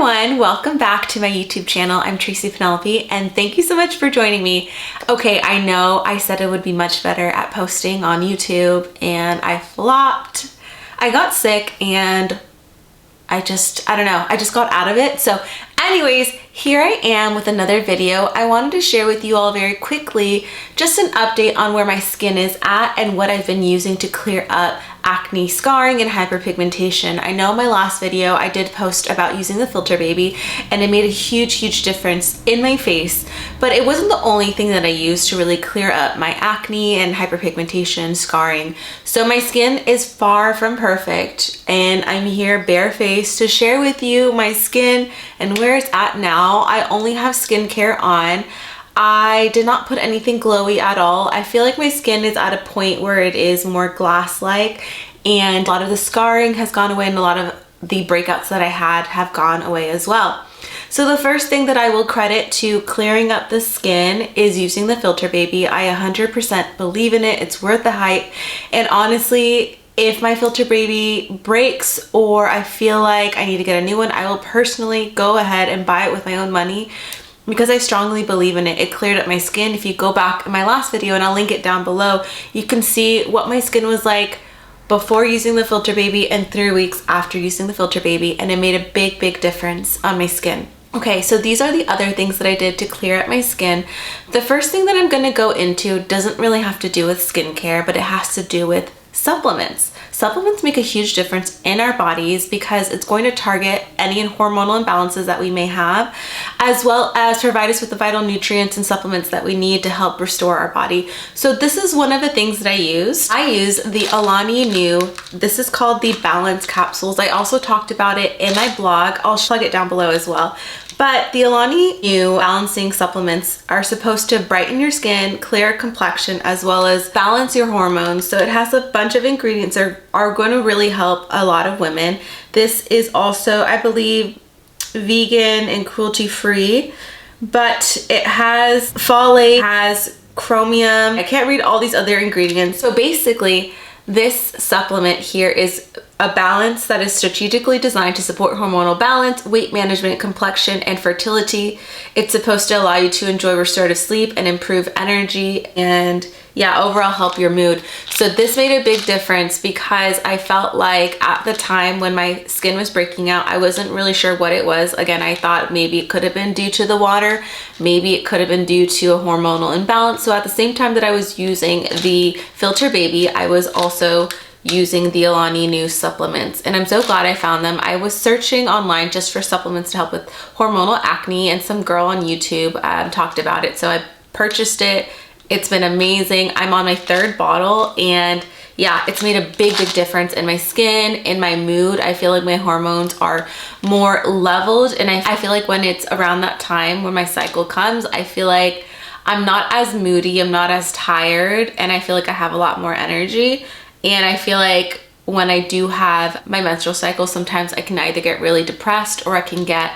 everyone, welcome back to my YouTube channel. I'm Tracy Penelope and thank you so much for joining me. Okay, I know I said I would be much better at posting on YouTube and I flopped. I got sick and I don't know, I just got out of it. So anyways, here I am with another video. I wanted to share with you all very quickly just an update on where my skin is at and what I've been using to clear up acne, scarring, and hyperpigmentation. I know in my last video I did post about using the Filter Baby and it made a huge difference in my face, but it wasn't the only thing that I used to really clear up my acne and hyperpigmentation, scarring. So my skin is far from perfect and I'm here barefaced to share with you my skin and where it's at now. I only have skincare on. I did not put anything glowy at all. I feel like my skin is at a point where it is more glass-like and a lot of the scarring has gone away and a lot of the breakouts that I had have gone away as well. So the first thing that I will credit to clearing up the skin is using the Filter Baby. I 100% believe in it. It's worth the hype. And honestly, if my Filter Baby breaks or I feel like I need to get a new one, I will personally go ahead and buy it with my own money because I strongly believe in it. It cleared up my skin. If you go back in my last video, and I'll link it down below, you can see what my skin was like before using the Filter Baby and 3 weeks after using the Filter Baby, and it made a big difference on my skin. Okay, so these are the other things that I did to clear up my skin. The first thing that I'm gonna go into doesn't really have to do with skincare, but it has to do with supplements. Supplements make a huge difference in our bodies because it's going to target any hormonal imbalances that we may have, as well as provide us with the vital nutrients and supplements that we need to help restore our body. So this is one of the things that I use. I use the Alani Nu. This is called the Balance Capsules. I also talked about it in my blog. I'll plug it down below as well. But the Alani Nu balancing supplements are supposed to brighten your skin, clear complexion, as well as balance your hormones. So it has a bunch of ingredients that are going to really help a lot of women. This is also, I believe, vegan and cruelty-free, but it has folate, has chromium. I can't read all these other ingredients. So basically, this supplement here is a balance that is strategically designed to support hormonal balance, weight management, complexion, and fertility. It's supposed to allow you to enjoy restorative sleep and improve energy and overall help your mood. So this made a big difference because I felt like at the time when my skin was breaking out, I wasn't really sure what it was. Again, I thought maybe it could have been due to the water, maybe it could have been due to a hormonal imbalance. So at the same time that I was using the Filter Baby, I was also using the Alani Nu supplements, and I'm so glad I found them. I was searching online just for supplements to help with hormonal acne, and some girl on YouTube talked about it, so I purchased it. It's been amazing. I'm on my 3rd bottle, and yeah, it's made a big difference in my skin, in my mood. I feel like my hormones are more leveled, and I feel like when it's around that time when my cycle comes, I feel like I'm not as moody, I'm not as tired, and I feel like I have a lot more energy. And I feel like when I do have my menstrual cycle, sometimes I can either get really depressed or I can get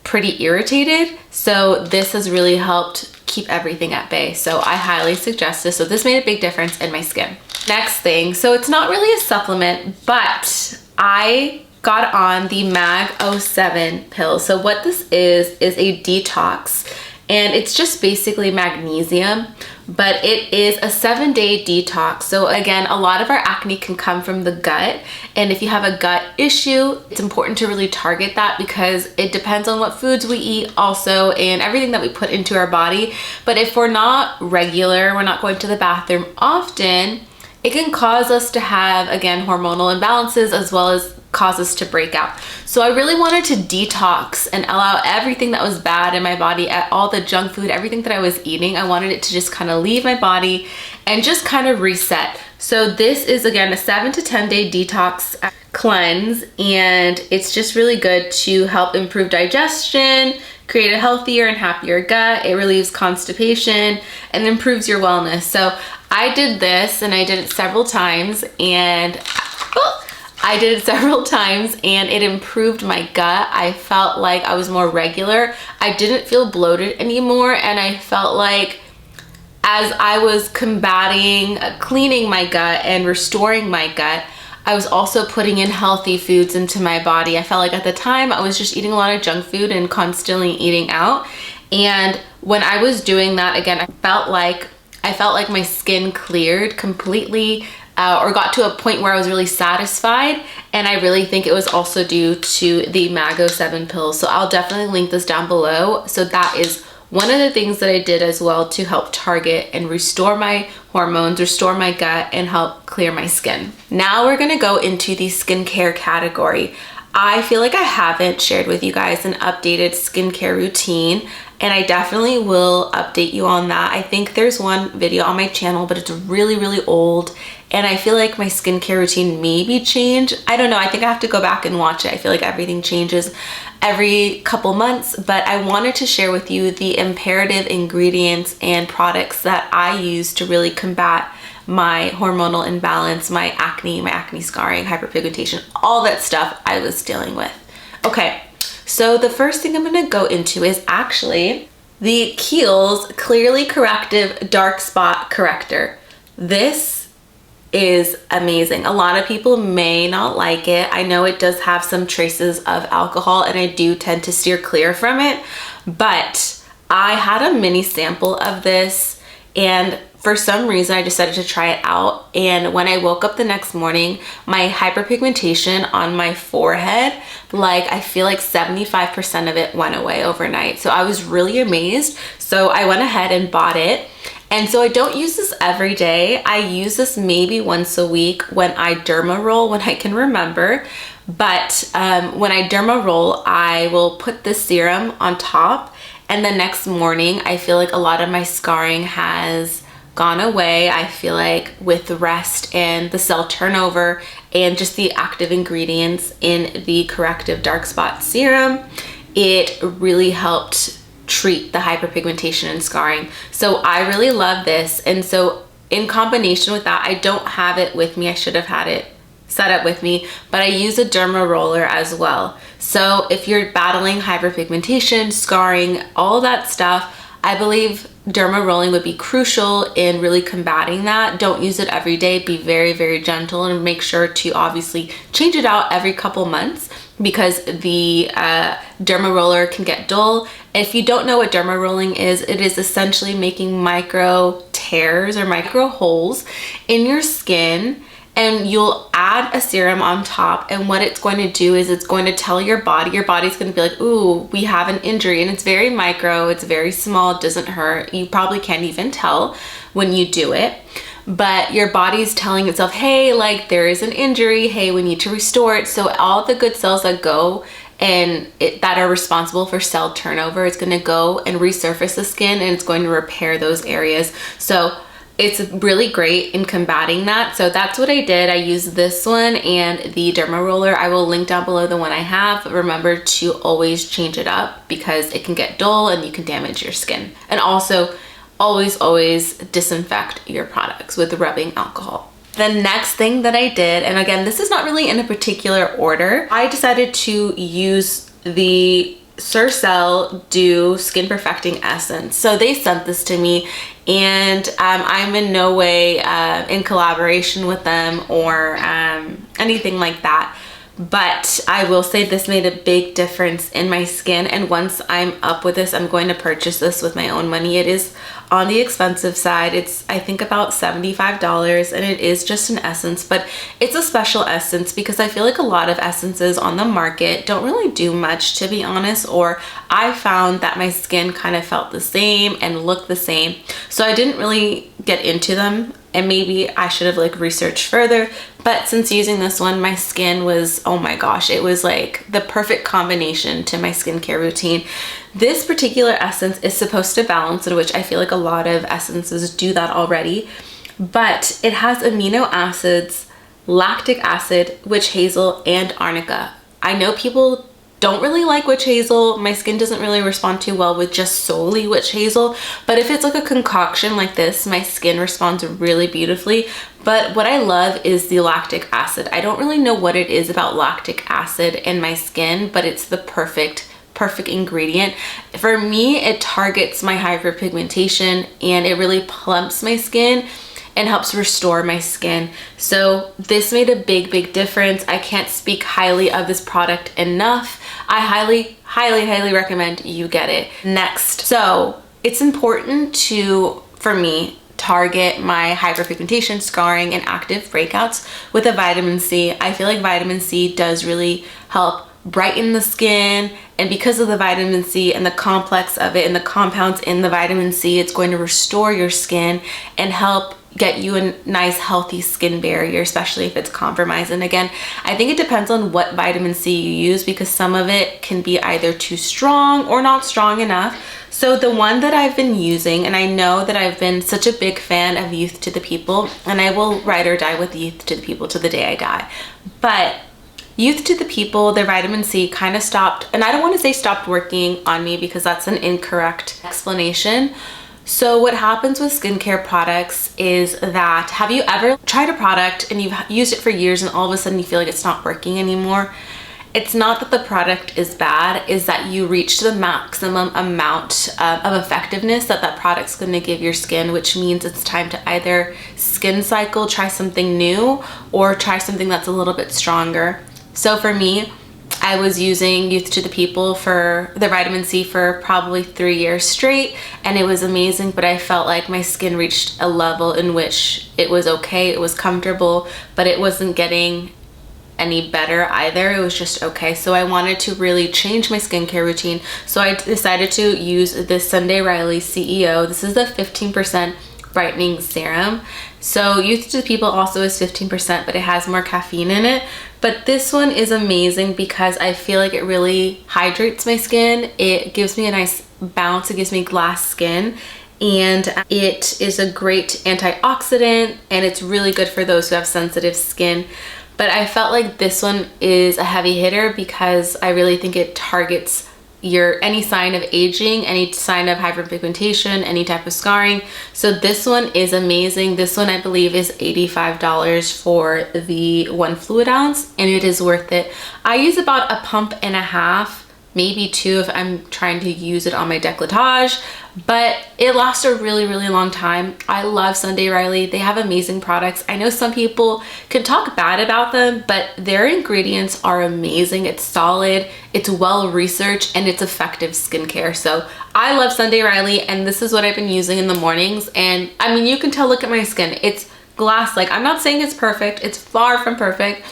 pretty irritated. So this has really helped keep everything at bay. So I highly suggest this. So this made a big difference in my skin. Next thing, so it's not really a supplement, but I got on the Mag 07 pill. So what this is a detox, and it's just basically magnesium, but it is a 7-day detox. So again, a lot of our acne can come from the gut, and if you have a gut issue, it's important to really target that because it depends on what foods we eat also and everything that we put into our body. But if we're not regular, we're not going to the bathroom often, it can cause us to have, again, hormonal imbalances as well as cause us to break out. So I really wanted to detox and allow everything that was bad in my body, all the junk food, everything that I was eating, I wanted it to just kind of leave my body and just kind of reset. So this is, again, a 7 to 10 day detox cleanse, and it's just really good to help improve digestion, create a healthier and happier gut. It relieves constipation and improves your wellness. So I did this, and I did it several times, and it improved my gut. I felt like I was more regular. I didn't feel bloated anymore, and I felt like as I was cleaning my gut and restoring my gut, I was also putting in healthy foods into my body. I felt like at the time I was just eating a lot of junk food and constantly eating out. And when I was doing that, again, I felt like my skin cleared completely, or got to a point where I was really satisfied. And I really think it was also due to the Mago 7 pills. So I'll definitely link this down below. So that is one of the things that I did as well to help target and restore my hormones, restore my gut, and help clear my skin. Now we're gonna go into the skincare category. I feel like I haven't shared with you guys an updated skincare routine, and I definitely will update you on that. I think there's one video on my channel, but it's really, really old, and I feel like my skincare routine maybe changed. I don't know, I think I have to go back and watch it. I feel like everything changes every couple months, but I wanted to share with you the imperative ingredients and products that I use to really combat my hormonal imbalance, my acne scarring, hyperpigmentation, all that stuff I was dealing with. Okay, so the first thing I'm gonna go into is actually the Kiehl's Clearly Corrective Dark Spot Corrector. This is amazing. A lot of people may not like it. I know it does have some traces of alcohol, and I do tend to steer clear from it, but I had a mini sample of this, and for some reason I decided to try it out. And when I woke up the next morning, my hyperpigmentation on my forehead, like I feel like 75% of it went away overnight. So I was really amazed. So I went ahead and bought it. And so I don't use this every day. I use this maybe once a week when I derma roll, when I can remember. But when I derma roll, I will put this serum on top, and the next morning I feel like a lot of my scarring has gone away. I feel like with the rest and the cell turnover and just the active ingredients in the Corrective Dark Spot Serum, it really helped treat the hyperpigmentation and scarring. So I really love this. And so in combination with that, I don't have it with me. I should have had it set up with me, but I use a derma roller as well. So if you're battling hyperpigmentation, scarring, all that stuff, I believe derma rolling would be crucial in really combating that. Don't use it every day. Be very, very gentle, and make sure to obviously change it out every couple months, because the derma roller can get dull. If you don't know what derma rolling is, it is essentially making micro tears or micro holes in your skin, and you'll add a serum on top, and what it's going to do is it's going to tell your body's going to be like, ooh, we have an injury. And it's very micro, it's very small, it doesn't hurt. You probably can't even tell when you do it, but your body's telling itself, hey, like there is an injury, hey, we need to restore it. So all the good cells that go and that are responsible for cell turnover, it's going to go and resurface the skin, and it's going to repair those areas. So it's really great in combating that. So that's what I did. I used this one and the derma roller. I will link down below the one I have. Remember to always change it up, because it can get dull and you can damage your skin. And also always disinfect your products with rubbing alcohol. The next thing that I did, and again, this is not really in a particular order, I decided to use the Surcell Dew Skin Perfecting Essence. So they sent this to me, and I'm in no way in collaboration with them or anything like that. But I will say this made a big difference in my skin, and once I'm up with this, I'm going to purchase this with my own money. It is on the expensive side. It's, I think, about $75, and it is just an essence, but it's a special essence because I feel like a lot of essences on the market don't really do much, to be honest, or I found that my skin kind of felt the same and looked the same. So I didn't really get into them, and maybe I should have like researched further. But since using this one, my skin was, oh my gosh, it was like the perfect combination to my skincare routine. This particular essence is supposed to balance it, which I feel like a lot of essences do that already, but it has amino acids, lactic acid, witch hazel, and arnica. I know people don't really like witch hazel. My skin doesn't really respond too well with just solely witch hazel, but if it's like a concoction like this, my skin responds really beautifully. But what I love is the lactic acid. I don't really know what it is about lactic acid in my skin, but it's the perfect ingredient. For me, it targets my hyperpigmentation, and it really plumps my skin. and helps restore my skin. So this made a big difference. I can't speak highly of this product enough. I highly recommend you get it. Next, so it's important to, for me, target my hyperpigmentation, scarring, and active breakouts with a vitamin C. I feel like vitamin C does really help brighten the skin, and because of the vitamin C and the complex of it and the compounds in the vitamin C, it's going to restore your skin and help get you a nice healthy skin barrier, especially if it's compromised. And again, I think it depends on what vitamin C you use, because some of it can be either too strong or not strong enough. So the one that I've been using, and I know that I've been such a big fan of Youth to the People, and I will ride or die with Youth to the People to the day I die, but Youth to the People, their vitamin C kind of stopped, and I don't want to say stopped working on me because that's an incorrect explanation. So what happens with skincare products is that, have you ever tried a product and you've used it for years and all of a sudden you feel like it's not working anymore? It's not that the product is bad, is that you reached the maximum amount of effectiveness that that product's going to give your skin, which means it's time to either skin cycle, try something new, or try something that's a little bit stronger. So for me, I was using Youth to the People for the vitamin C for probably 3 years straight, and it was amazing, but I felt like my skin reached a level in which it was okay, it was comfortable, but it wasn't getting any better either. It was just okay. So I wanted to really change my skincare routine. So I decided to use this Sunday Riley CEO. This is the 15% brightening serum. So Youth to the People also is 15%, but it has more caffeine in it. But this one is amazing because I feel like it really hydrates my skin. It gives me a nice bounce. It gives me glass skin. And it is a great antioxidant, and it's really good for those who have sensitive skin. But I felt like this one is a heavy hitter because I really think it targets any sign of aging, any sign of hyperpigmentation, any type of scarring. So this one is amazing. This one I believe is $85 for the 1 fluid ounce, and it is worth it. I use about a pump and a half, maybe 2 if I'm trying to use it on my décolletage, but it lasts a really long time. I love Sunday Riley. They have amazing products. I know some people can talk bad about them, but their ingredients are amazing. It's solid, it's well researched, and it's effective skincare. So I love Sunday Riley, and this is what I've been using in the mornings. And I mean, you can tell, look at my skin. It's glass-like. I'm not saying it's perfect. It's far from perfect.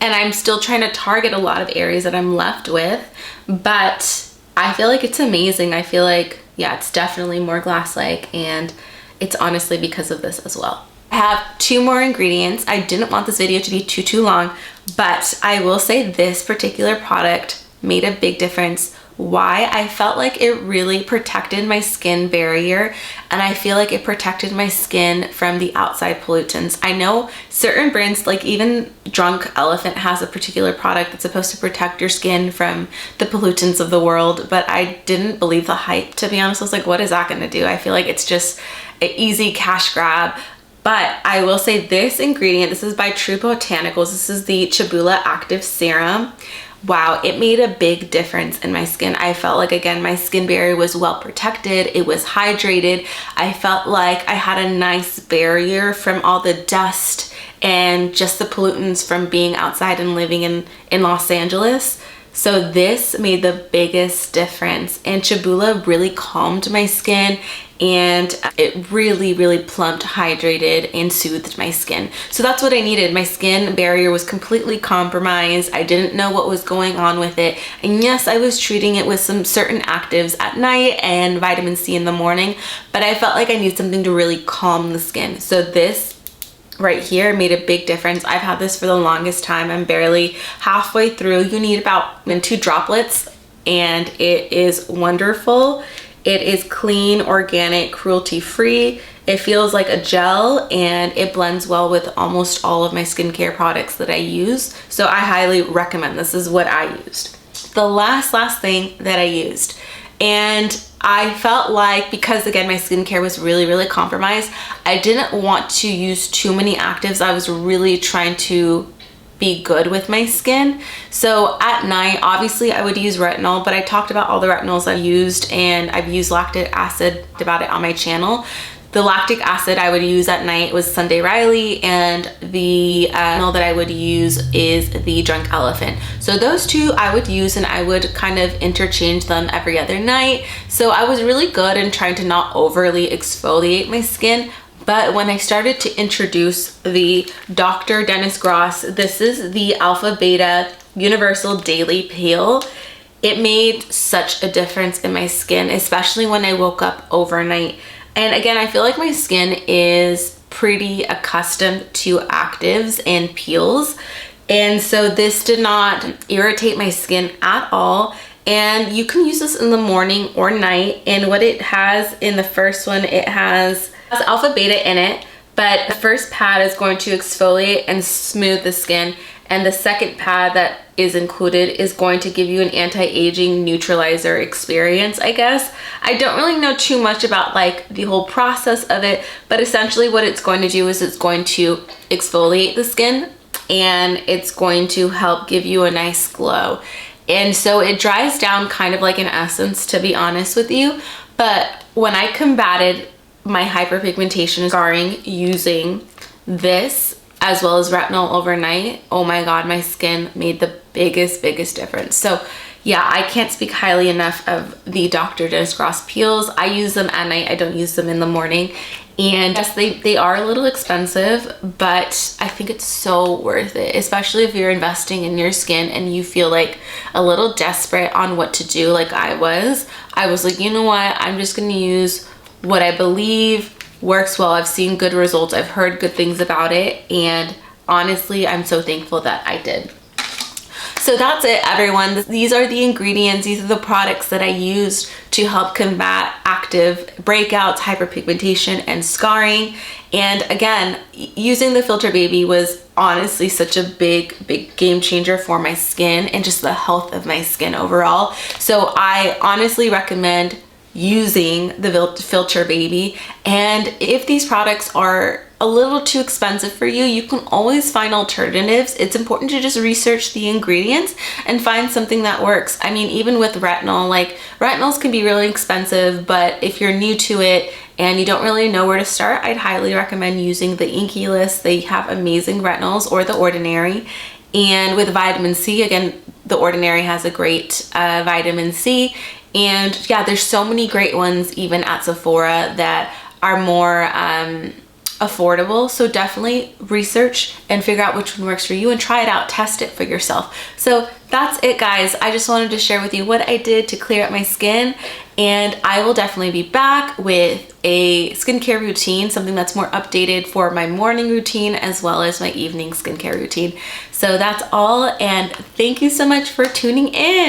And I'm still trying to target a lot of areas that I'm left with, but I feel like it's amazing. I feel like, yeah, it's definitely more glass-like, and it's honestly because of this as well. I have 2 more ingredients. I didn't want this video to be too long, but I will say this particular product made a big difference. Why? I felt like it really protected my skin barrier, and I feel like it protected my skin from the outside pollutants. I know certain brands, like even Drunk Elephant, has a particular product that's supposed to protect your skin from the pollutants of the world, but I didn't believe the hype, to be honest. I was like, what is that gonna do? I feel like it's just an easy cash grab. But I will say this ingredient, this is by True Botanicals. This is the Chibula Active Serum. Wow, it made a big difference in my skin. I felt like, again, my skin barrier was well protected. It was hydrated. I felt like I had a nice barrier from all the dust and just the pollutants from being outside and living in Los Angeles. So this made the biggest difference, and Chibula really calmed my skin, and it really plumped, hydrated, and soothed my skin. So that's what I needed. My skin barrier was completely compromised. I didn't know what was going on with it. And yes, I was treating it with some certain actives at night and vitamin C in the morning, but I felt like I needed something to really calm the skin. So this right here made a big difference. I've had this for the longest time. I'm barely halfway through. You need about 2 droplets, and it is wonderful. It is clean, organic, cruelty-free. It feels like a gel, and it blends well with almost all of my skincare products that I use. So I highly recommend. This is what I used. The last thing that I used, and I felt like, because again, my skincare was really compromised, I didn't want to use too many actives. I was really trying to be good with my skin. So at night, obviously I would use retinol, but I talked about all the retinols I've used, and I've used lactic acid about it on my channel. The lactic acid I would use at night was Sunday Riley, and the oil that I would use is the Drunk Elephant. So those two I would use, and I would kind of interchange them every other night. So I was really good in trying to not overly exfoliate my skin. But when I started to introduce the Dr. Dennis Gross, this is the Alpha Beta Universal Daily Peel, it made such a difference in my skin, especially when I woke up overnight. And again, I feel like my skin is pretty accustomed to actives and peels. And so this did not irritate my skin at all. And you can use this in the morning or night. And what it has in the first one, it has alpha beta in it, but the first pad is going to exfoliate and smooth the skin. And the second pad that is included is going to give you an anti-aging neutralizer experience, I guess. I don't really know too much about like the whole process of it, but essentially what it's going to do is it's going to exfoliate the skin and it's going to help give you a nice glow. And so it dries down kind of like an essence, to be honest with you. But when I combated my hyperpigmentation scarring using this as well as retinol overnight, oh my god, my skin made the biggest difference. So yeah, I can't speak highly enough of the Dr. Dennis Gross peels. I use them at night, I don't use them in the morning. And yes, they are a little expensive, but I think it's so worth it, especially if you're investing in your skin and you feel like a little desperate on what to do like I was. I was like, you know what, I'm just gonna use what I believe works well. I've seen good results. I've heard good things about it. And honestly, I'm so thankful that I did. So that's it, everyone. These are the ingredients. These are the products that I used to help combat active breakouts, hyperpigmentation, and scarring. And again, using the Filter Baby was honestly such a big game changer for my skin and just the health of my skin overall. So I honestly recommend using the Filter Baby. And if these products are a little too expensive for you, you can always find alternatives. It's important to just research the ingredients and find something that works. I mean, even with retinol, like retinols can be really expensive, but if you're new to it and you don't really know where to start, I'd highly recommend using the Inkey List. They have amazing retinols, or The Ordinary. And with vitamin C, again, The Ordinary has a great vitamin C. And yeah, there's so many great ones even at Sephora that are more affordable. So definitely research and figure out which one works for you and try it out, test it for yourself. So that's it, guys. I just wanted to share with you what I did to clear up my skin, and I will definitely be back with a skincare routine, something that's more updated for my morning routine as well as my evening skincare routine. So that's all, and thank you so much for tuning in.